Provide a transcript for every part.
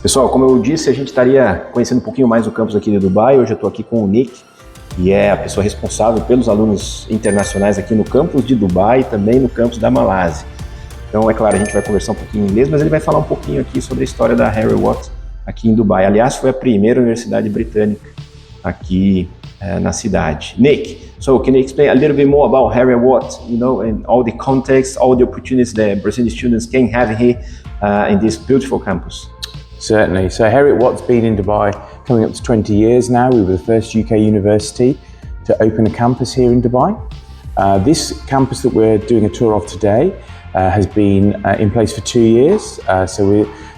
Pessoal, como eu disse, a gente estaria conhecendo um pouquinho mais o campus aqui de Dubai. Hoje eu estou aqui com o Nick, que é a pessoa responsável pelos alunos internacionais aqui no campus de Dubai e também no campus da Malásia. Então, é claro, a gente vai conversar um pouquinho em inglês, mas ele vai falar um pouquinho aqui sobre a história da Harry-Watt aqui em Dubai. Aliás, foi a primeira universidade britânica aqui na cidade. Nick, so can you explain a little bit more about Harry-Watt, and all the context, all the opportunities that Brazilian students can have here in this beautiful campus? Certainly. So Harry-Watt's been in Dubai coming up to 20 years now. We were the first UK university to open a campus here in Dubai. This campus that we're doing a tour of today has been in place for 2 years.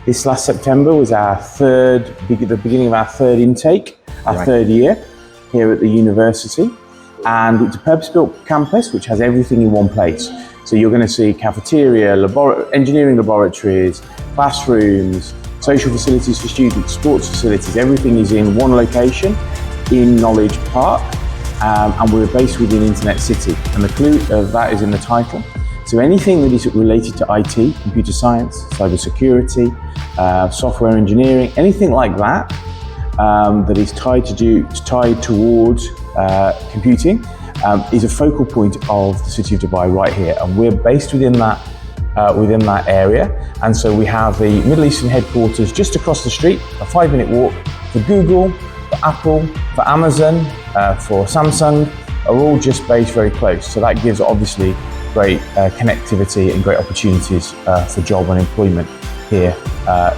This last September was the beginning of our third intake, our third year here at the university. And it's a purpose-built campus which has everything in one place. So you're going to see cafeteria, engineering laboratories, classrooms, social facilities for students, sports facilities, everything is in one location in Knowledge Park, and we're based within Internet City, and the clue of that is in the title. So anything that is related to IT, computer science, cyber security, software engineering, anything like that, that is tied towards computing, is a focal point of the city of Dubai right here, and we're based within that area. And so we have the Middle Eastern headquarters just across the street, a 5-minute walk. For Google, for Apple, for Amazon, for Samsung, are all just based very close. So that gives obviously great connectivity and great opportunities for job and employment here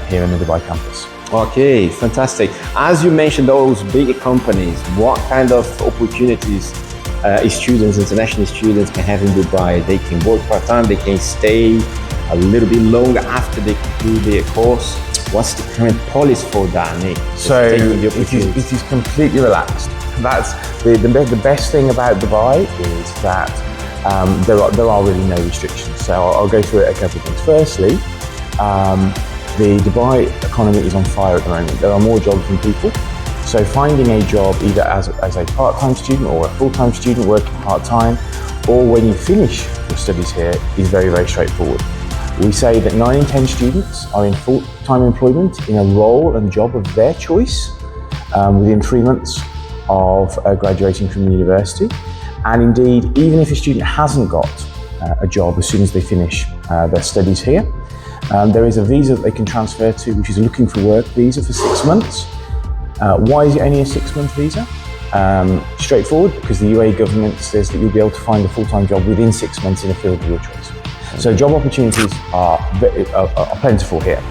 in the Dubai campus. Okay, fantastic. As you mentioned those big companies, what kind of opportunities students, international students can have in Dubai? They can work part-time, they can stay a little bit longer after they conclude their course. What's the current policy for that, Nick? So it is completely relaxed. That's the best thing about Dubai is that there are really no restrictions. So I'll go through it a couple of things. Firstly, the Dubai economy is on fire at the moment. There are more jobs than people. So finding a job either as a part-time student or a full-time student working part-time, or when you finish your studies here, is very, very straightforward. We say that 9 in 10 students are in full-time employment in a role and job of their choice within 3 months of graduating from the university. And indeed, even if a student hasn't got a job as soon as they finish their studies here, there is a visa that they can transfer to, which is a looking for work visa for 6 months. Why is it only a 6-month visa? Straightforward, because the UAE government says that you'll be able to find a full-time job within 6 months in a field of your choice. So job opportunities are plentiful here.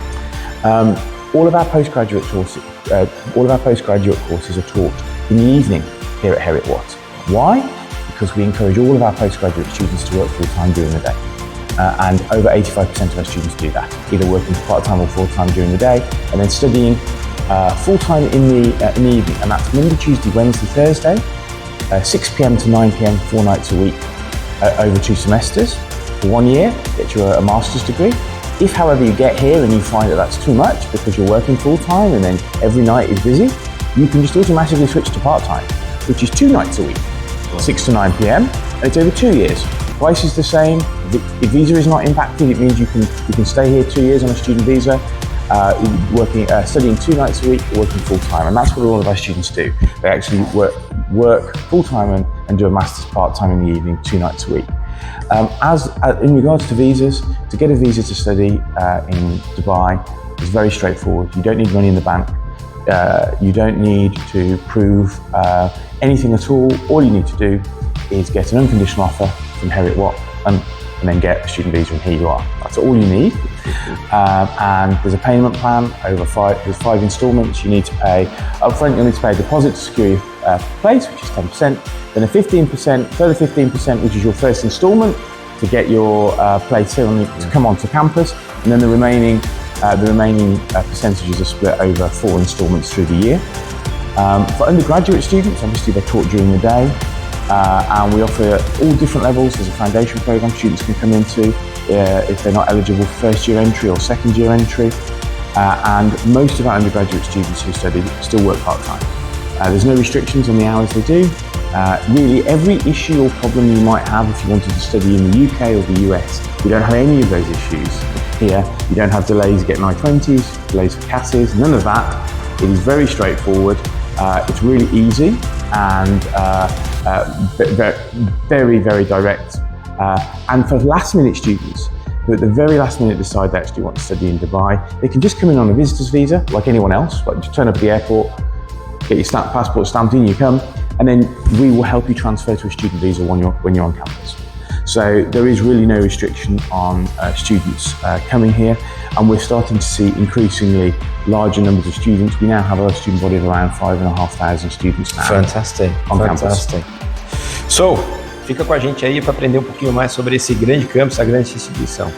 All of our postgraduate courses are taught in the evening here at Harry-Watt. Why? Because we encourage all of our postgraduate students to work full-time during the day. And over 85% of our students do that, either working part-time or full-time during the day, and then studying full-time in the evening, and that's Monday, Tuesday, Wednesday, Thursday, 6 p.m. to 9 p.m. 4 nights a week over 2 semesters. For 1 year, get you a master's degree. If, however, you get here and you find that that's too much because you're working full-time and then every night is busy, you can just automatically switch to part-time, which is 2 nights a week, 6 to 9 p.m. and it's over 2 years. Price is the same. If visa is not impacted, it means you can stay here 2 years on a student visa. Studying 2 nights a week, working full-time, and that's what a lot of our students do. They actually work full-time and do a master's part-time in the evening, 2 nights a week. In regards to visas, to get a visa to study in Dubai is very straightforward. You don't need money in the bank. You don't need to prove anything at all. All you need to do is get an unconditional offer from Harry-Watt and then get a student visa, and here you are. That's all you need. And there's a payment plan there's 5 installments. You need to pay upfront. You'll need to pay a deposit to secure your place, which is 10%. Then a further 15%, which is your first installment to get your place here to come onto campus, and then the remaining percentages are split over 4 installments through the year. For undergraduate students, obviously they're taught during the day, and we offer all different levels. There's a foundation program students can come into if they're not eligible for first year entry or second year entry, and most of our undergraduate students who study still work part-time. There's no restrictions on the hours they do. Really, every issue or problem you might have if you wanted to study in the UK or the US We don't have any of those issues here. You don't have delays getting I-20s, delays for CASs, none of that. It is very straightforward. It's really easy and very, very direct. And for last-minute students who at the very last minute decide they actually want to study in Dubai, they can just come in on a visitor's visa like anyone else. Like just turn up at the airport, get your passport stamped in, you come, and then we will help you transfer to a student visa when you're on campus. So there is really no restriction on students coming here, and we're starting to see increasingly larger numbers of students. We now have a student body of around 5,500 students now. Fantastic, on fantastic. Campus. So, fica com a gente aí para aprender um pouquinho mais sobre esse grande campus, essa grande instituição.